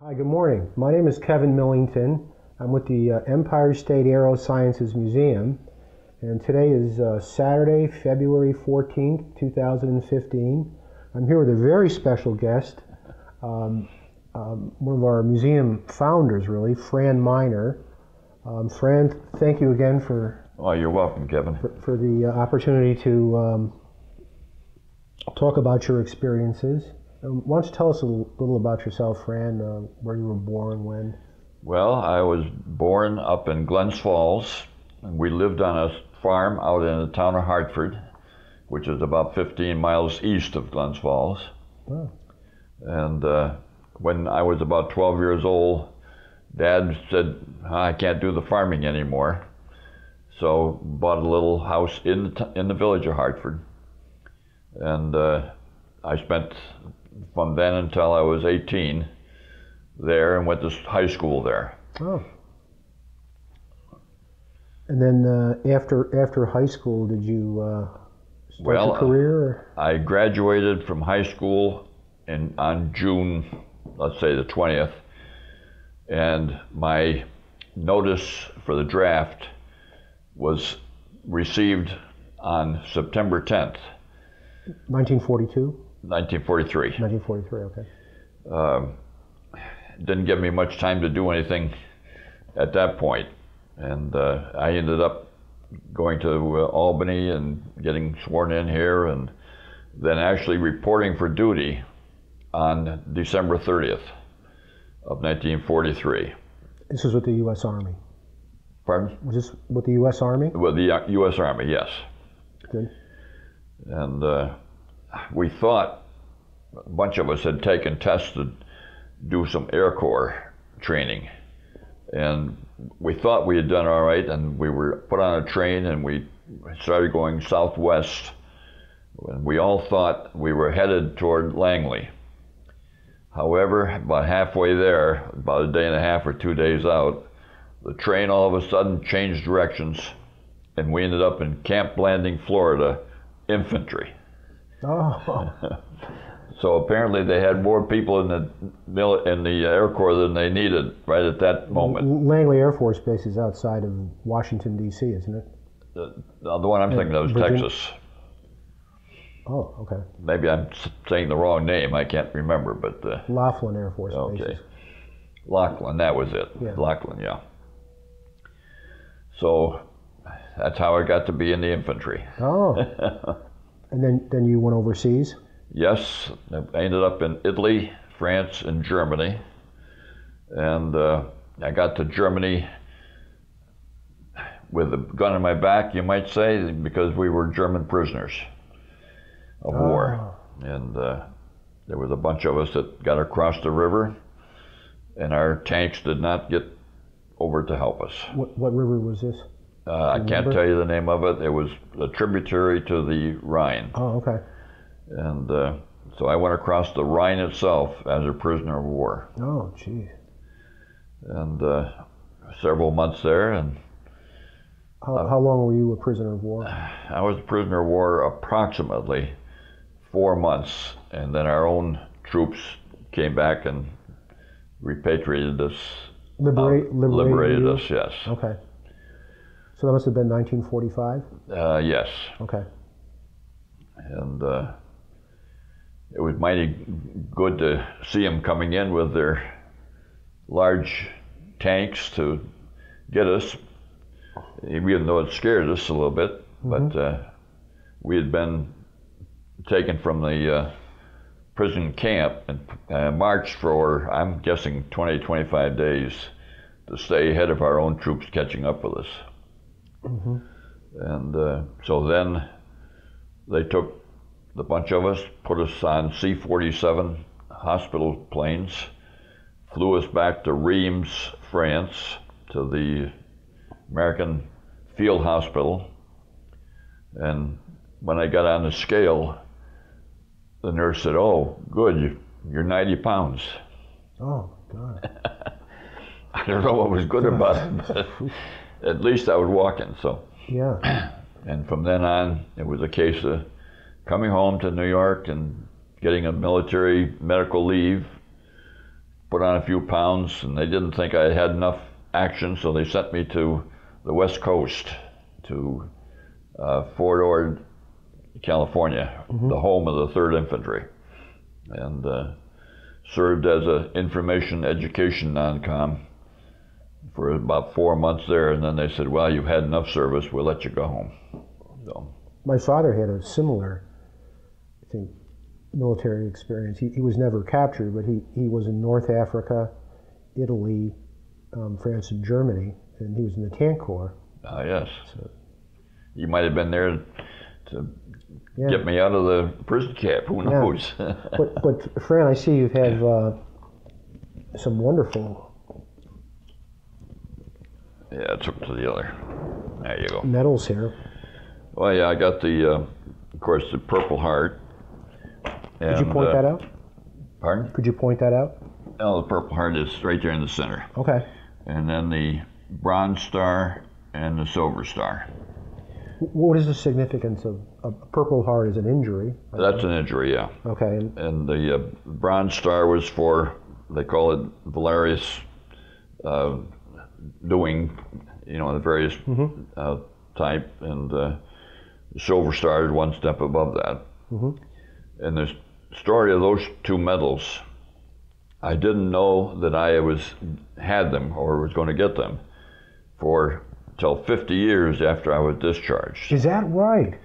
Hi, good morning. My name is Kevin Millington. I'm with the Empire State Aerosciences Museum, and today is Saturday, February 14th, 2015. I'm here with a very special guest, one of our museum founders, really, Fran Miner. Fran, thank you again for Oh, you're welcome, Kevin. for the opportunity to talk about your experiences. Why don't you tell us a little about yourself, Fran, where you were born, when? Well, I was born up in Glens Falls, and we lived on a farm out in the town of Hartford, which is about 15 miles east of Glens Falls. Oh. And when I was about 12 years old, Dad said, I can't do the farming anymore. So bought a little house in the village of Hartford. And I spent from then until I was 18 there and went to high school there. Oh. And then after high school, did you start your career? Or? I graduated from high school on June, let's say the 20th, and my notice for the draft was received on September 10th. 1942? 1943. 1943, okay. Didn't give me much time to do anything at that point. And I ended up going to Albany and getting sworn in here, and then actually reporting for duty on December 30th of 1943. This was with the U.S. Army? Pardon? Was this with the U.S. Army? With the U.S. Army, yes. Good. And we thought, a bunch of us had taken tests to do some Air Corps training. And we thought we had done all right, and we were put on a train and we started going southwest. And we all thought we were headed toward Langley. However, about halfway there, about a day and a half or 2 days out, the train all of a sudden changed directions, and we ended up in Camp Blanding, Florida, infantry. Oh. So apparently they had more people in the Air Corps than they needed right at that moment. Langley Air Force Base is outside of Washington, D.C., isn't it? The one I'm thinking of is Virginia? Texas. Oh, okay. Maybe I'm saying the wrong name. I can't remember, but Laughlin Air Force Base. okay, Laughlin. That was it. Yeah. Laughlin, yeah. So that's how I got to be in the infantry. Oh. And then you went overseas? Yes, I ended up in Italy, France, and Germany. And I got to Germany with a gun in my back, you might say, because we were German prisoners of war. And there was a bunch of us that got across the river, and our tanks did not get over to help us. What river was this? I can't tell you the name of it. It was a tributary to the Rhine. Oh, okay. And so I went across the Rhine itself as a prisoner of war. Oh, geez. And several months there. And how long were you a prisoner of war? I was a prisoner of war approximately 4 months, and then our own troops came back and repatriated us. Liberated us, yes. Okay. So that must have been 1945? Yes. Okay. And it was mighty good to see them coming in with their large tanks to get us, even though it scared us a little bit. Mm-hmm. But we had been taken from the prison camp and marched for, I'm guessing, 20, 25 days to stay ahead of our own troops catching up with us. Mm-hmm. And so then they took the bunch of us, put us on C-47 hospital planes, flew us back to Reims, France, to the American Field Hospital. And when I got on the scale, the nurse said, "Oh, good, you're 90 pounds." Oh, God. I don't know what was good about it, but at least I was walking, so. Yeah. And from then on, it was a case of coming home to New York and getting a military medical leave put on a few pounds, and they didn't think I had enough action, so they sent me to the West Coast, to Fort Ord, California, the home of the 3rd Infantry, and served as an information education non-com for about 4 months there, and then they said, well, you've had enough service, we'll let you go home. So. My father had a similar, I think, military experience. He was never captured, but he was in North Africa, Italy, France, and Germany, and he was in the tank corps. Yes. So, you might have been there to get me out of the prison camp. Who knows? Yeah. but Fran, I see you have some wonderful. Yeah, it took to the other. There you go. Medals here. Well, yeah, I got the, of course, the Purple Heart. Could you point that out? Pardon? Could you point that out? Oh, the Purple Heart is right there in the center. Okay. And then the Bronze Star and the Silver Star. What is the significance of a Purple Heart as an injury? That's an injury, yeah. Okay. And the Bronze Star was for, they call it Valerius doing, the various type, and the Silver Star is one step above that. And the story of those two medals, I didn't know that I had them or was going to get them till 50 years after I was discharged. Is that right?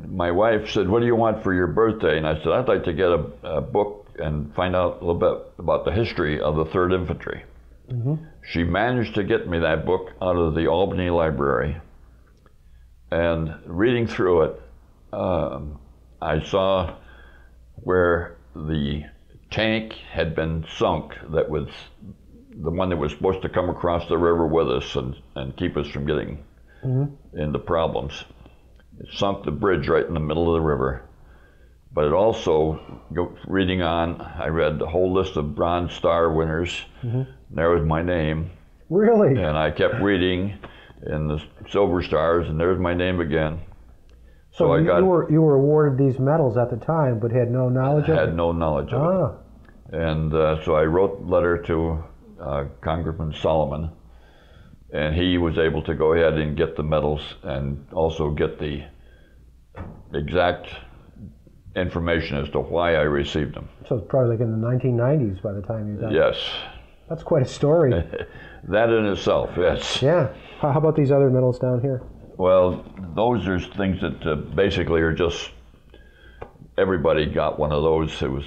My wife said, what do you want for your birthday? And I said, I'd like to get a book and find out a little bit about the history of the 3rd Infantry. She managed to get me that book out of the Albany Library, and reading through it, I saw where the tank had been sunk, that was the one that was supposed to come across the river with us and keep us from getting into problems. It sunk the bridge right in the middle of the river. But it also, reading on, I read the whole list of Bronze Star winners. There was my name. Really? And I kept reading in the Silver Stars, and there's my name again. So you were awarded these medals at the time, but had no knowledge of it? Had no knowledge of it. And so I wrote a letter to Congressman Solomon, and he was able to go ahead and get the medals and also get the exact information as to why I received them. So it's probably like in the 1990s by the time you got Yes. That's quite a story. That in itself, yes. Yeah. How about these other medals down here? Well, those are things that basically are just, everybody got one of those. It was,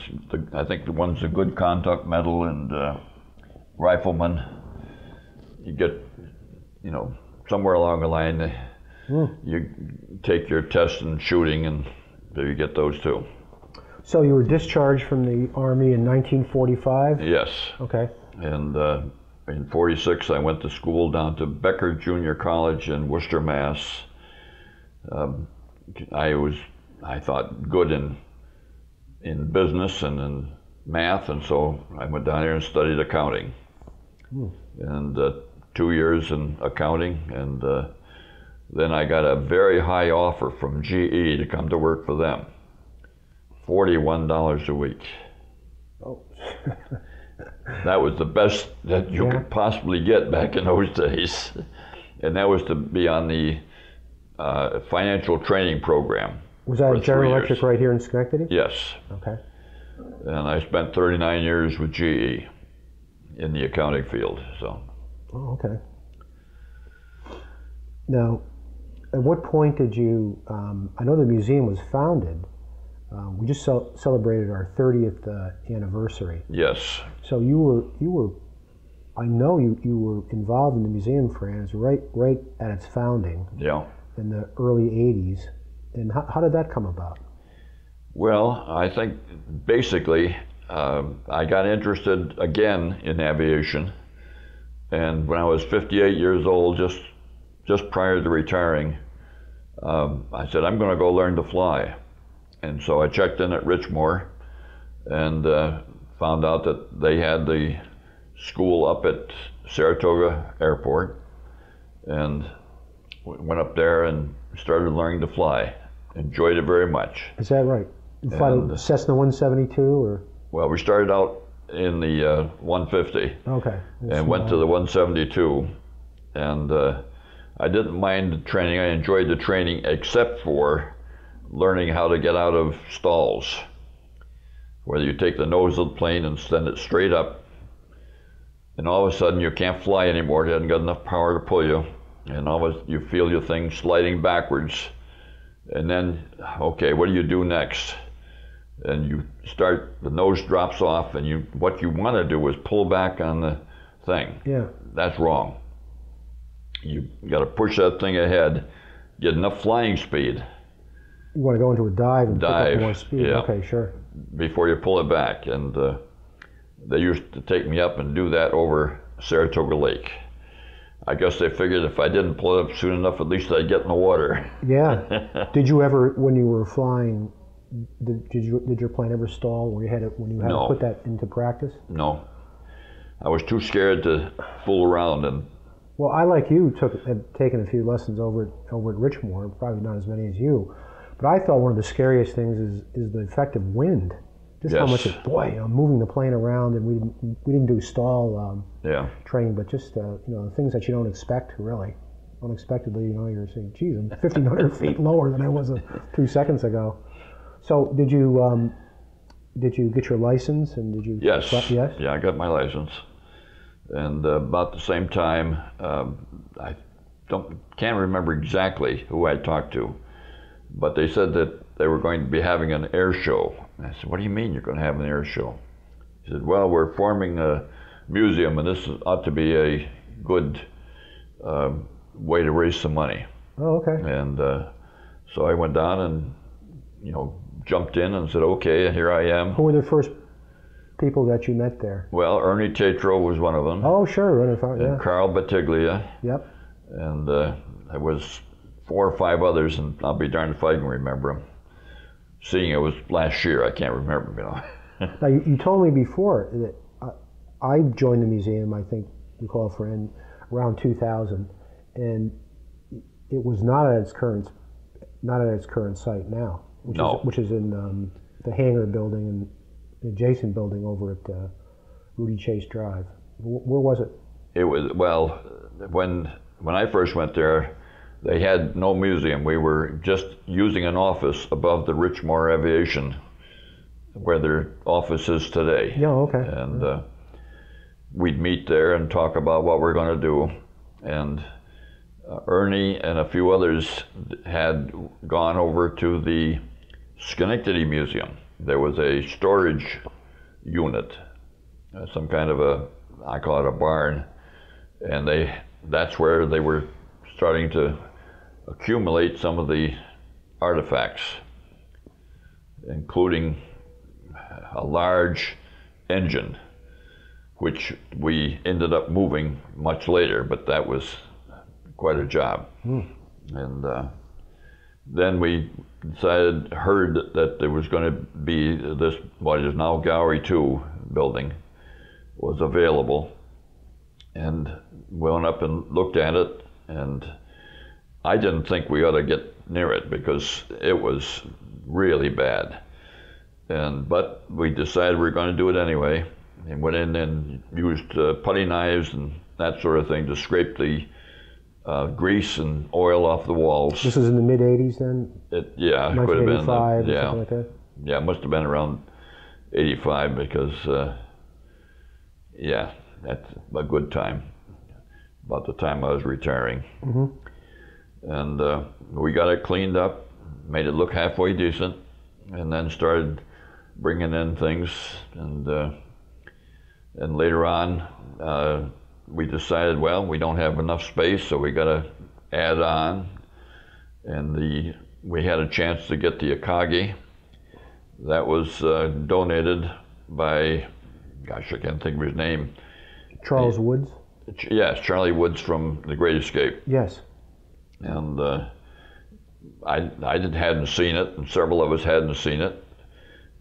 I think the one's a good conduct medal, and rifleman, you get, somewhere along the line, you take your test in shooting, and so you get those too. So you were discharged from the Army in 1945? Yes. Okay. And in 46, I went to school down to Becker Junior College in Worcester, Mass. I thought good in business and in math, and so I went down here and studied accounting. And 2 years in accounting, and then I got a very high offer from GE to come to work for them. $41 a week. Oh. That was the best that you could possibly get back in those days. And that was to be on the financial training program. Was that General Electric right here in Schenectady? Yes. Okay. And I spent 39 years with GE in the accounting field. So. Oh, okay. Now, at what point did you, I know the museum was founded, we just celebrated our 30th anniversary. Yes. So you were, I know you were involved in the museum, Fran, right at its founding. Yeah. In the early 80s. And how did that come about? Well, I think basically I got interested again in aviation, and when I was 58 years old, just prior to retiring, I said, I'm going to go learn to fly. And so I checked in at Richmore and found out that they had the school up at Saratoga Airport, and went up there and started learning to fly. Enjoyed it very much. Is that right? You fly the Cessna 172 or? Well, we started out in the 150. Okay. And went to the 172. And I didn't mind the training. I enjoyed the training, except for learning how to get out of stalls. Whether you take the nose of the plane and send it straight up, and all of a sudden you can't fly anymore. It hasn't got enough power to pull you. And all of a sudden you feel your thing sliding backwards. And then, okay, what do you do next? And you start, the nose drops off, and what you want to do is pull back on the thing. Yeah. That's wrong. You got to push that thing ahead, get enough flying speed. You want to go into a dive and pick up more speed. Yeah. Okay, sure. Before you pull it back. And they used to take me up and do that over Saratoga Lake. I guess they figured if I didn't pull it up soon enough, at least I'd get in the water. Yeah. Did you ever, when you were flying, did your plane ever stall when you had to put that into practice? No. I was too scared to fool around. And well, I, like you, had taken a few lessons over at Richmore, probably not as many as you, but I thought one of the scariest things is the effect of wind. Just how much moving the plane around, and we didn't do stall training, but just things that you don't expect, really. Unexpectedly, you're saying, geez, I'm 1,500 feet lower than I was 2 seconds ago. So did you get your license, and did you? Yes. Yes. Yeah, I got my license, and about the same time, I can't remember exactly who I talked to, but they said that they were going to be having an air show. And I said, "What do you mean you're going to have an air show?" He said, "Well, we're forming a museum, and this ought to be a good way to raise some money." Oh, okay. And so I went down and jumped in and said, "Okay, here I am." Who were the first people that you met there? Well, Ernie Tatro was one of them. Oh, sure. And Carl Battaglia. Yep. And there was 4 or 5 others, and I'll be darned if I can remember them. Seeing it was last year, I can't remember. Now, you told me before that I joined the museum, I think you call Fran, around 2000, and it was not at its current site now, which is in the hangar building and the adjacent building over at Rudy Chase Drive. Where was it? It was, well, when I first went there, they had no museum. We were just using an office above the Richmore Aviation, where their office is today. Yeah, okay. And we'd meet there and talk about what we're going to do. And Ernie and a few others had gone over to the Schenectady Museum. There was a storage unit, some kind of I call it a barn, and that's where they were starting to accumulate some of the artifacts, including a large engine, which we ended up moving much later, but that was quite a job. And then we heard that there was going to be this, what is now Gallery 2 building, was available, and we went up and looked at it, and I didn't think we ought to get near it because it was really bad. But we decided we were going to do it anyway, and went in and used putty knives and that sort of thing to scrape the grease and oil off the walls. This was in the mid-'80s then? Yeah, it could have been. 1985 or something like that? Yeah, it must have been around 85 because, that's a good time, about the time I was retiring. Mm-hmm. And we got it cleaned up, made it look halfway decent, and then started bringing in things. And later on, we decided, well, we don't have enough space, so we got to add on. And we had a chance to get the Akagi. That was donated by, gosh, I can't think of his name. Charles Woods? Yes, Charlie Woods from The Great Escape. Yes. And I hadn't seen it, and several of us hadn't seen it.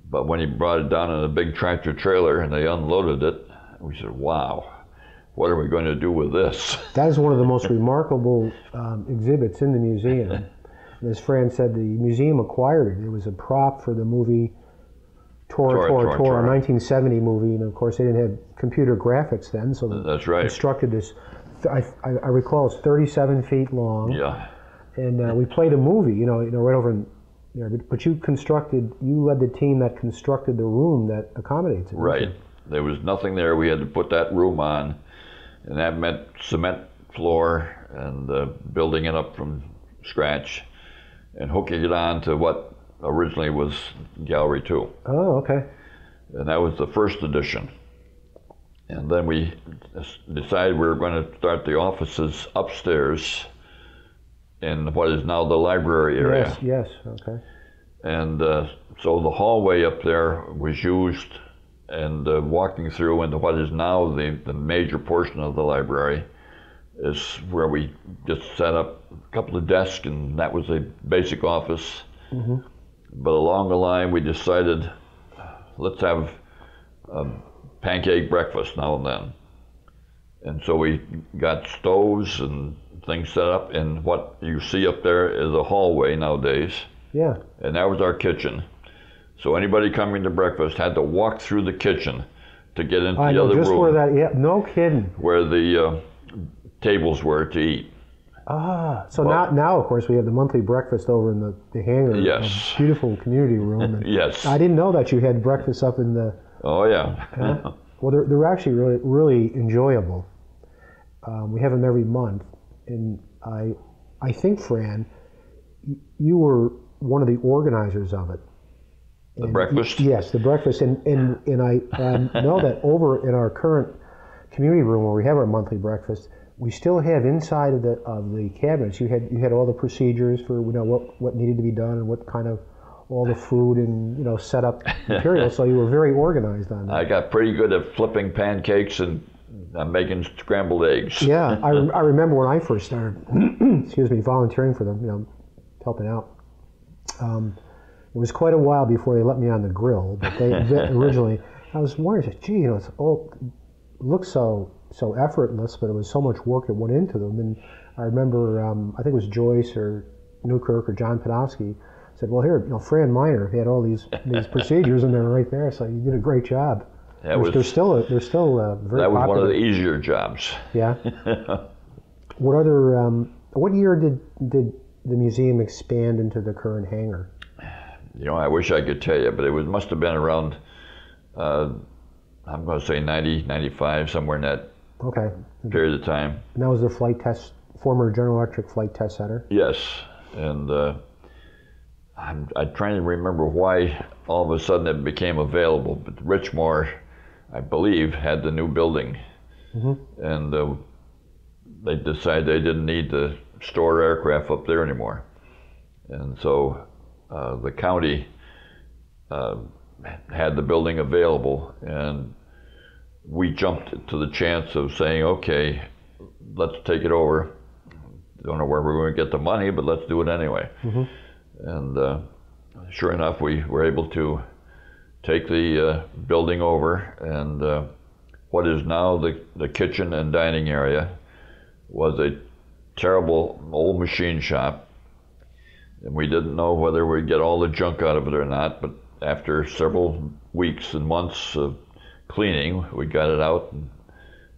But when he brought it down in a big tractor trailer and they unloaded it, we said, wow, what are we going to do with this? That is one of the most remarkable exhibits in the museum. And as Fran said, the museum acquired it. It was a prop for the movie Tora, 1970 movie, and of course they didn't have computer graphics then, so they That's right. constructed this. I recall it's 37 feet long. Yeah. And we played a movie, right over in there. But you led the team that constructed the room that accommodates it. Right. There was nothing there. We had to put that room on, and that meant cement floor and building it up from scratch and hooking it on to what originally was Gallery 2. Oh, okay. And that was the first edition. And then we decided we were going to start the offices upstairs in what is now the library area. Yes, okay. And so the hallway up there was used, and walking through into what is now the major portion of the library is where we just set up a couple of desks, and that was a basic office. Mm-hmm. But along the line, we decided, let's have a pancake breakfast now and then. And so we got stoves and things set up, and what you see up there is a hallway nowadays. Yeah. And that was our kitchen. So anybody coming to breakfast had to walk through the kitchen to get into the other just room. Where that, yeah, no kidding. Where the tables were to eat. So now of course we have the monthly breakfast over in the hangar. Yes. Beautiful community room. Yes. I didn't know that you had breakfast up in the. Oh yeah. Well, they're actually really, really enjoyable. We have them every month, and I think, Fran, you were one of the organizers of it. The breakfast? Yes, the breakfast, and I know that over in our current community room where we have our monthly breakfast, we still have inside of the cabinets. You had all the procedures for what needed to be done and what kind of all the food and set up material. So you were very organized on that. I got pretty good at flipping pancakes and making scrambled eggs. Yeah, I remember when I first started, volunteering for them, helping out. It was quite a while before they let me on the grill, but they originally, I was wondering, gee, it looks so effortless, but it was so much work that went into them. And I remember, I think it was Joyce or Newkirk or John Podofsky said, well, here, Fran Miner had all these procedures, and they're right there, so you did a great job. They're still very popular. That was one of the easier jobs. Yeah. What year did the museum expand into the current hangar? I wish I could tell you, but it must have been around, I'm going to say 90, 95, somewhere in that period of time. And that was the former General Electric Flight Test Center? Yes, and I'm trying to remember why all of a sudden it became available, but Richmore, I believe, had the new building, and they decided they didn't need to store aircraft up there anymore. And so the county had the building available, and we jumped to the chance of saying, okay, let's take it over. Don't know where we're going to get the money, but let's do it anyway. And sure enough, we were able to take the building over, and what is now the kitchen and dining area was a terrible old machine shop, and we didn't know whether we'd get all the junk out of it or not, but after several weeks and months of cleaning, we got it out,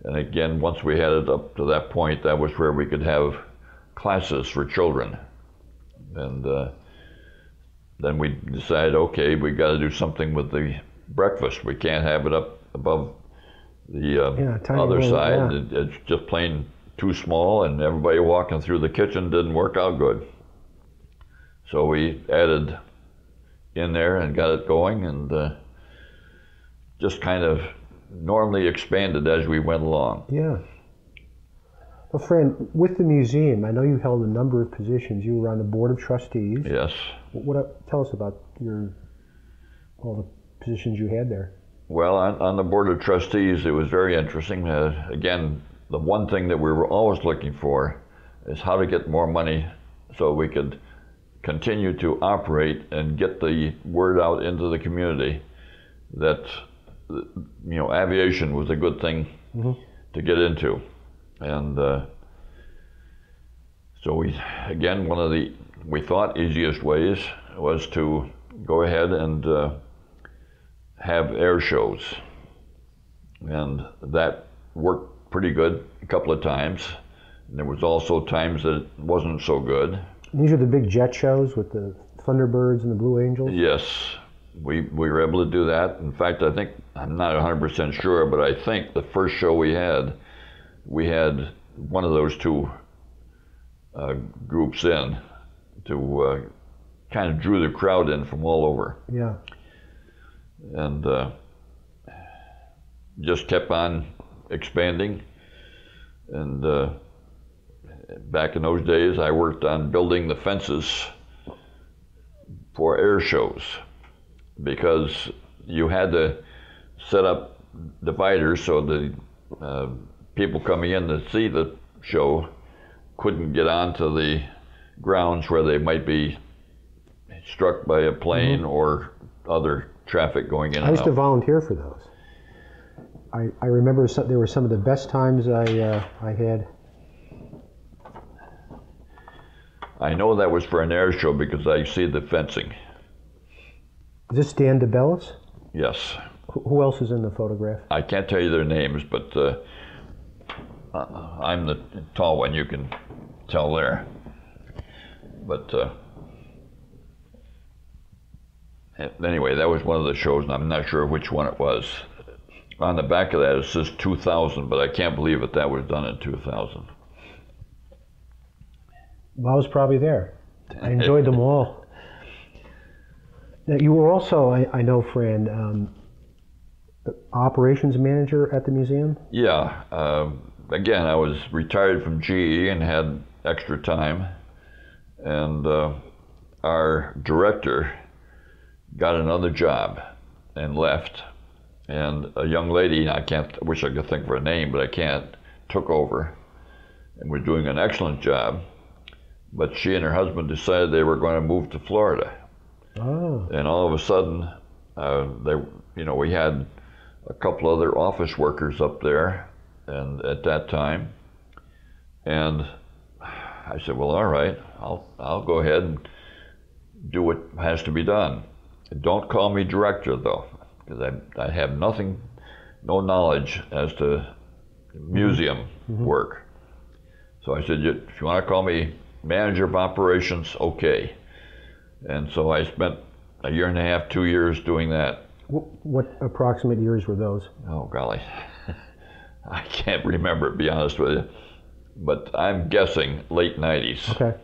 and again, once we had it up to that point, that was where we could have classes for children. And then we decided, okay, we got to do something with the breakfast. We can't have it up above the other side. Yeah. It's just plain too small, and everybody walking through the kitchen didn't work out good. So we added in there and got it going, and just kind of normally expanded as we went along. Yeah. Well, Fran, with the museum, I know you held a number of positions. You were on the board of trustees. Yes. Tell us about all the positions you had there. Well, on the board of trustees, it was very interesting. Again, the one thing that we were always looking for is how to get more money so we could continue to operate and get the word out into the community that aviation was a good thing to get into. And so one of the, we thought, easiest ways was to go ahead and have air shows, and that worked pretty good a couple of times. And there was also times that it wasn't so good. These are the big jet shows with the Thunderbirds and the Blue Angels? Yes, we were able to do that. In fact, I think, I'm not 100% sure, but I think the first show we had one of those two groups in to kind of drew the crowd in from all over. Yeah. And just kept on expanding. And back in those days, I worked on building the fences for air shows, because you had to set up dividers so the people coming in to see the show couldn't get onto the grounds where they might be struck by a plane or other traffic going in and out. I used to volunteer for those. I remember they were some of the best times I had. I know that was for an air show because I see the fencing. Is this Dan DeBellis? Yes. Who else is in the photograph? I can't tell you their names, but I'm the tall one, you can tell there. But anyway, that was one of the shows, and I'm not sure which one it was. On the back of that it says 2000, but I can't believe that was done in 2000. Well, I was probably there. I enjoyed them all. Now, you were also, I know, Fran, operations manager at the museum? Yeah. Again, I was retired from GE and had extra time. And our director got another job and left. And a young lady, I wish I could think of her name, but I can't, took over. And we're doing an excellent job. But she and her husband decided they were going to move to Florida. Oh. And all of a sudden, we had a couple other office workers up there, and at that time, and I said, well, all right, I'll go ahead and do what has to be done. Don't call me director though, because I have no knowledge as to museum work. So I said, if you want to call me manager of operations, okay. And so I spent a year and a half, 2 years doing that. What approximate years were those? Oh, golly. I can't remember, to be honest with you. But I'm guessing late 90s. Okay.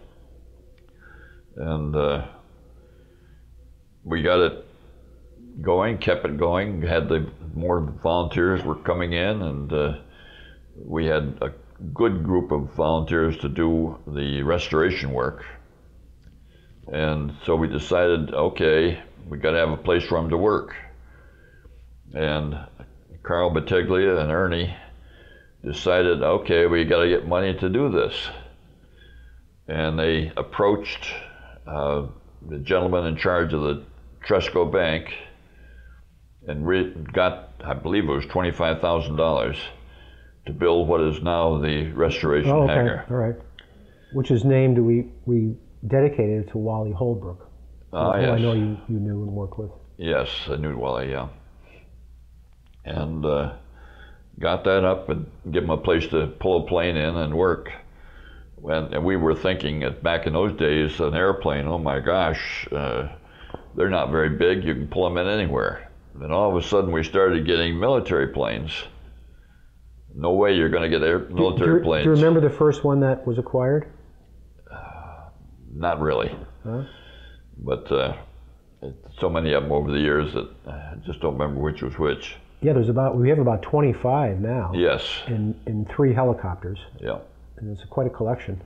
And we got it going, kept it going, had more volunteers were coming in, and we had a good group of volunteers to do the restoration work. And so we decided, okay, we got to have a place for them to work. And Carl Battaglia and Ernie decided, okay, we got to get money to do this. And they approached the gentleman in charge of the Tresco Bank and got, I believe it was $25,000 to build what is now the restoration hangar. All right. Which is named, we dedicated to Wally Holbrook, who yes. I know you knew and worked with. Yes, I knew Wally, yeah. And got that up and give him a place to pull a plane in and work. And we were thinking that back in those days, an airplane, oh my gosh, they're not very big, you can pull them in anywhere. And all of a sudden we started getting military planes. No way you're going to get military planes. Do you remember the first one that was acquired? Not really. Huh? But so many of them over the years that I just don't remember which was which. Yeah, we have about 25 now. Yes. In 3 helicopters. Yeah. And it's quite a collection.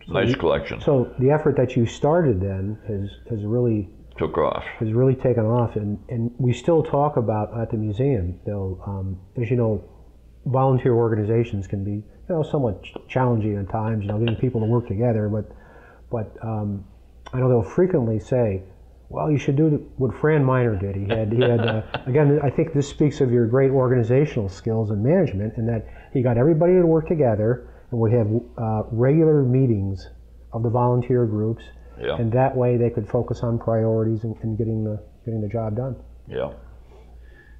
Nice collection. So the effort that you started then has really took off. Has really taken off, and we still talk about at the museum. Though, as you know, volunteer organizations can be somewhat challenging at times. Getting people to work together, but I know they'll frequently say, well, you should do what Fran Miner did. He had again, I think this speaks of your great organizational skills and management, in that he got everybody to work together and would have regular meetings of the volunteer groups, and that way they could focus on priorities and getting the job done. Yeah.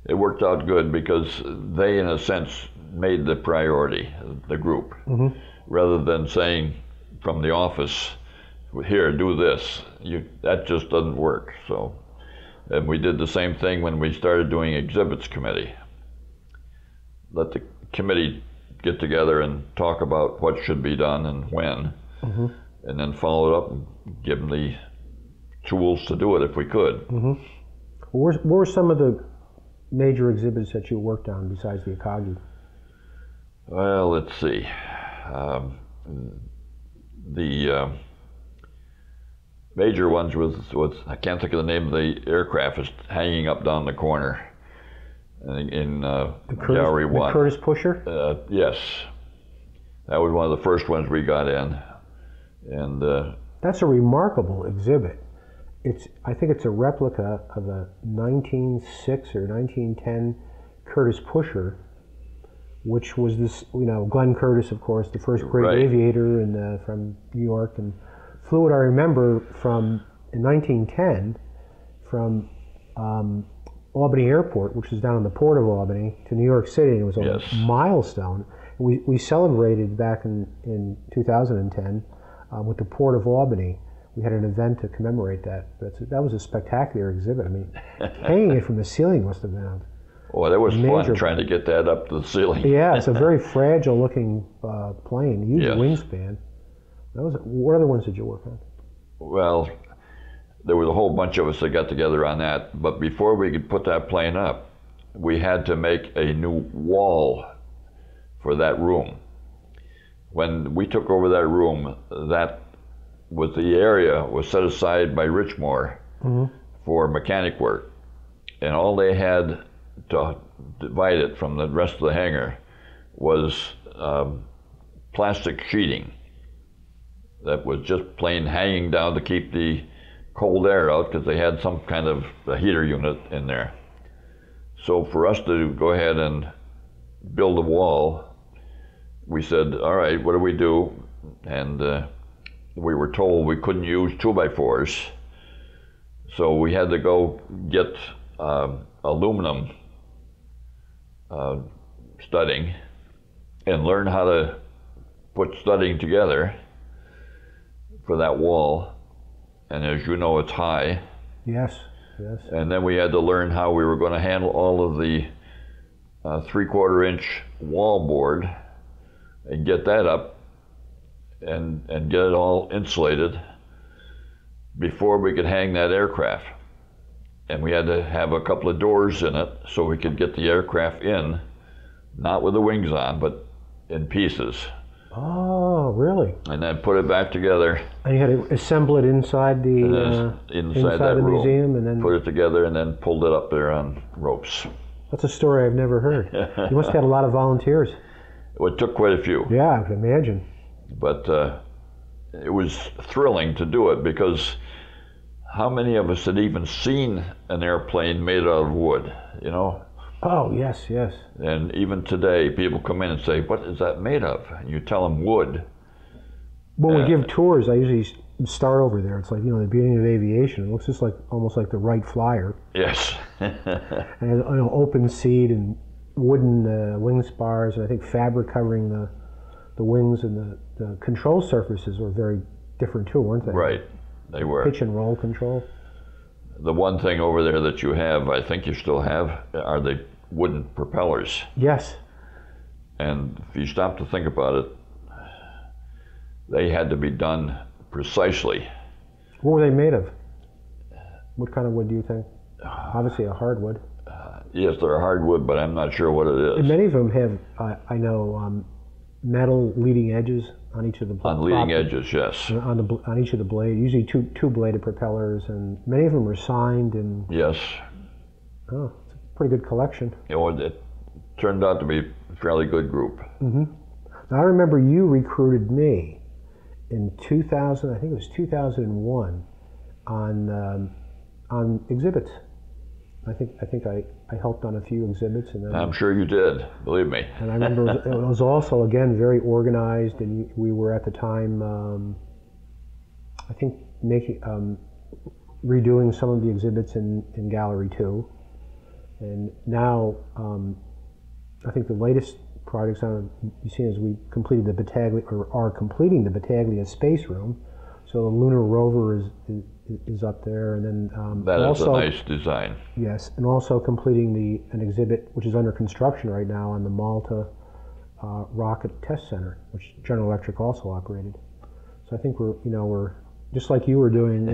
it worked out good because they, in a sense, made the priority, the group, rather than saying from the office, here, do this. That just doesn't work. So, and we did the same thing when we started doing exhibits committee. Let the committee get together and talk about what should be done and when, and then follow it up and give them the tools to do it if we could. What were some of the major exhibits that you worked on besides the Akagi? Well, let's see. The major ones was I can't think of the name of the aircraft. It's hanging up down the corner in Gallery 1. The Curtis Pusher? Yes. That was one of the first ones we got in. And that's a remarkable exhibit. I think it's a replica of a 1906 or 1910 Curtis Pusher, which was this, Glenn Curtis, of course, the first great aviator from New York, and flew it, I remember, in 1910 from Albany Airport, which is down in the port of Albany, to New York City, and it was a milestone. We celebrated back in 2010 with the Port of Albany. We had an event to commemorate that. That was a spectacular exhibit. I mean, hanging it from the ceiling must have been well, that was fun trying to get that up to the ceiling. Yeah, it's a very fragile-looking plane, huge wingspan. What other ones did you work on? Well, there was a whole bunch of us that got together on that. But before we could put that plane up, we had to make a new wall for that room. When we took over that room, the area was set aside by Richmore for mechanic work, and all they had to divide it from the rest of the hangar was plastic sheeting that was just plain hanging down to keep the cold air out, because they had some kind of a heater unit in there. So for us to go ahead and build a wall, we said, all right, what do we do? And we were told we couldn't use 2x4s, so we had to go get aluminum studding and learn how to put studding together for that wall. And as you know, it's high. Yes. And then we had to learn how we were going to handle all of the 3/4 inch wall board and get that up and get it all insulated before we could hang that aircraft. And we had to have a couple of doors in it so we could get the aircraft in, not with the wings on, but in pieces. Oh, really? And then put it back together. And you had to assemble it inside inside that the room, museum, and then put it together, and then pulled it up there on ropes. That's a story I've never heard. You must have had a lot of volunteers. Well, it took quite a few. Yeah, I can imagine. But it was thrilling to do it, because how many of us had even seen an airplane made out of wood, Oh, yes. And even today, people come in and say, what is that made of? And you tell them wood. When we give tours, I usually start over there. It's like, the beginning of aviation. It looks just almost like the Wright Flyer. Yes. And open seat and wooden wing spars, and I think fabric covering the wings, and the control surfaces were very different too, weren't they? Right, they were. Pitch and roll control. The one thing over there that you have, I think you still have, are the wooden propellers. Yes. And if you stop to think about it, they had to be done precisely. What were they made of? What kind of wood do you think? Obviously a hardwood. Yes, they're hardwood, but I'm not sure what it is. And many of them have, I know, metal leading edges on each of the on leading edges, yes. On each of the blades, usually two bladed propellers, and many of them are signed. And yes. Oh, it's a pretty good collection. It turned out to be a fairly good group. Now, I remember you recruited me in 2000. I think it was 2001 on exhibits. I think I helped on a few exhibits, and then I'm sure you did, believe me. And I remember it was also, again, very organized, and we were at the time, I think, redoing some of the exhibits in Gallery 2, And now, I think the latest projects you've seen is we completed the Battaglia, or are completing the Battaglia space room. So the lunar rover is up there, and then that also, is a nice design. Yes, and also completing an exhibit which is under construction right now on the Malta Rocket Test Center, which General Electric also operated. So I think we're just like you were doing.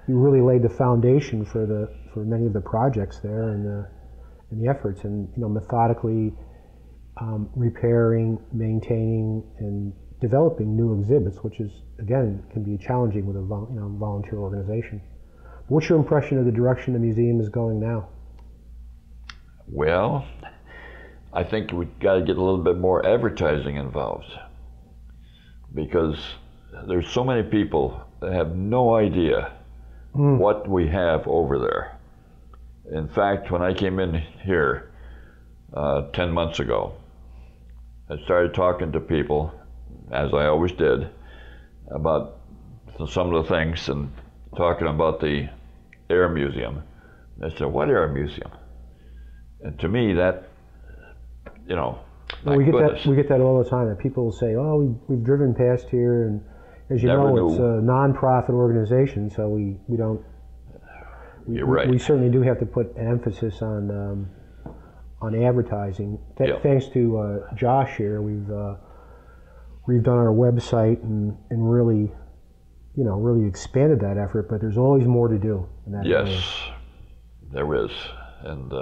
You really laid the foundation for many of the projects there and the efforts, and methodically repairing, maintaining, and developing new exhibits, which is again can be challenging with a volunteer organization. What's your impression of the direction the museum is going now? Well, I think we've got to get a little bit more advertising involved, because there's so many people that have no idea what we have over there. In fact, when I came in here 10 months ago, I started talking to people, as I always did, about some of the things, and talking about the Air Museum. I said, "What Air Museum?" And to me, that, we get that all the time. That people will say, "Oh, we've driven past here," and as you know, it's a non-profit organization, so we don't. You're right. We certainly do have to put an emphasis on advertising. Thanks to Josh here, we've done our website and really, really expanded that effort. But there's always more to do in that area. Yes, there is, and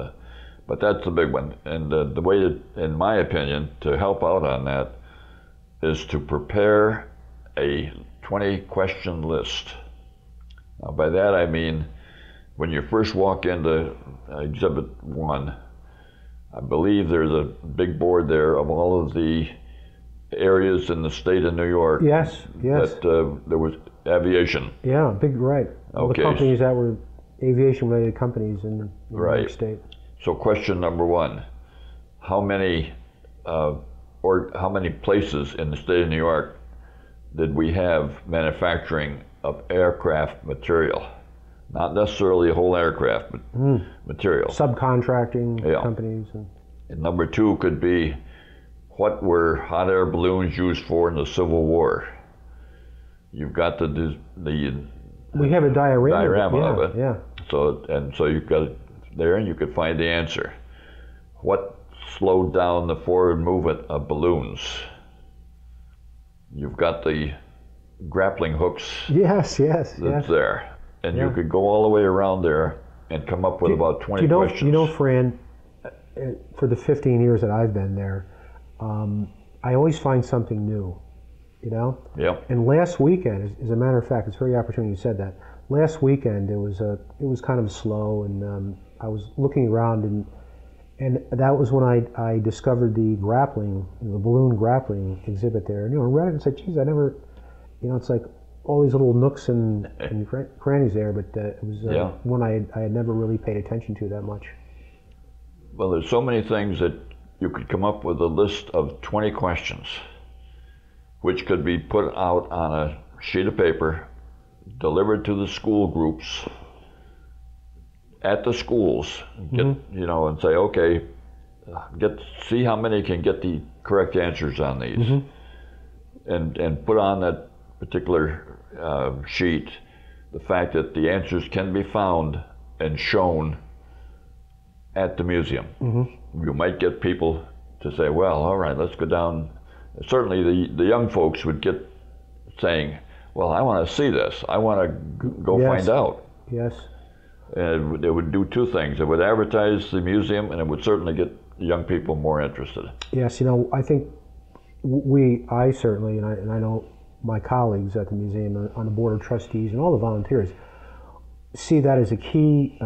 but that's the big one. And the way to, in my opinion, to help out on that is to prepare a 20-question list. Now, by that I mean, when you first walk into Exhibit 1, I believe there's a big board there of all of the areas in the state of New York. Yes. That there was aviation. Yeah, big, right. All Okay. the companies that were aviation-related companies in New York State. So question number 1, how many places in the state of New York did we have manufacturing of aircraft material? Not necessarily a whole aircraft, but material. Subcontracting companies. And number 2 could be, what were hot air balloons used for in the Civil War? You've got we have a diorama of it. Yeah. So you've got it there, and you could find the answer. What slowed down the forward movement of balloons? You've got the grappling hooks. Yes. That's there. And you could go all the way around there and come up with about 20 questions. You know, Fran, for the 15 years that I've been there, I always find something new, Yeah. And last weekend, as a matter of fact, it's very opportune you said that. Last weekend it was kind of slow, and I was looking around, and that was when I discovered the grappling, the balloon grappling exhibit there. And I read it and said, "Geez, I never," it's like all these little nooks and crannies there, but it was one I had never really paid attention to that much. Well, there's so many things that you could come up with a list of 20 questions, which could be put out on a sheet of paper, delivered to the school groups at the schools, and say, okay, see how many can get the correct answers on these, and put on that particular sheet the fact that the answers can be found and shown at the museum. You might get people to say, well, all right, let's go down. Certainly the young folks would get saying, well, I want to see this. I want to go find out. Yes. And it would do 2 things. It would advertise the museum, and it would certainly get young people more interested. Yes, I think I certainly, and I know my colleagues at the museum on the board of trustees and all the volunteers, see that as a key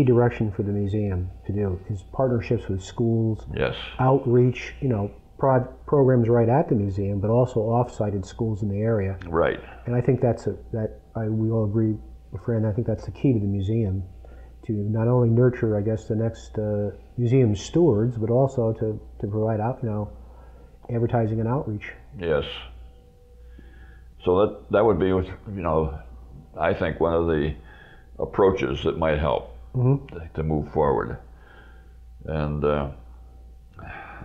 direction for the museum to do, is partnerships with schools, outreach, programs right at the museum, but also off-site at schools in the area. Right. And I think we all agree, Fran, I think that's the key to the museum, to not only nurture, I guess, the next museum stewards, but also to provide advertising and outreach. Yes. So that would be, I think, one of the approaches that might help to move forward. And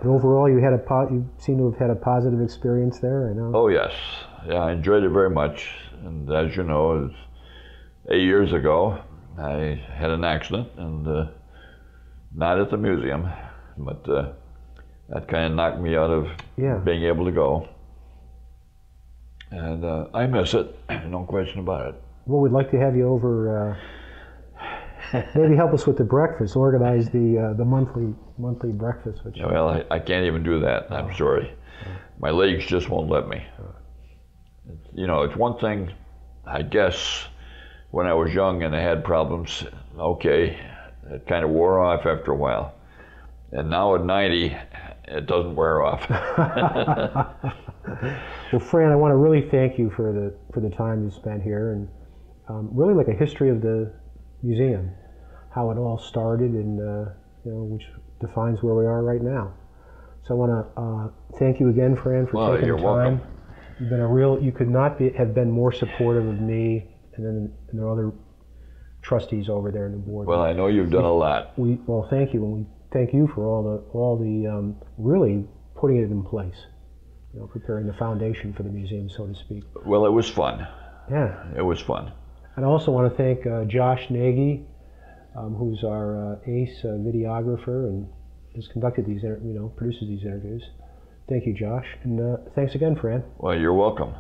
And overall, you seem to have had a positive experience there. I know. oh yes, yeah, I enjoyed it very much. And as you know, it was 8 years ago, I had an accident, and not at the museum, but that kind of knocked me out of being able to go. And I miss it, no question about it. Well, we'd like to have you over. Maybe help us with the breakfast. Organize the monthly breakfast. Which Well, I can't even do that. I'm sorry. My legs just won't let me. You know, it's one thing, I guess, when I was young and I had problems, okay, it kind of wore off after a while. And now at 90, it doesn't wear off. Well, Fran, I want to really thank you for the time you spent here, and really like a history of the museum, how it all started, and which defines where we are right now. So I want to thank you again, Fran, for taking the time. Welcome. You've been you could not have been more supportive of me and the other trustees over there in the board. Well, I know you've done a lot. Well, thank you, and we thank you for all the really putting it in place, preparing the foundation for the museum, so to speak. Well, it was fun. Yeah, it was fun. And I also want to thank Josh Nagy, who's our ace videographer and has conducted these, produces these interviews. Thank you, Josh, and thanks again, Fran. Well, you're welcome.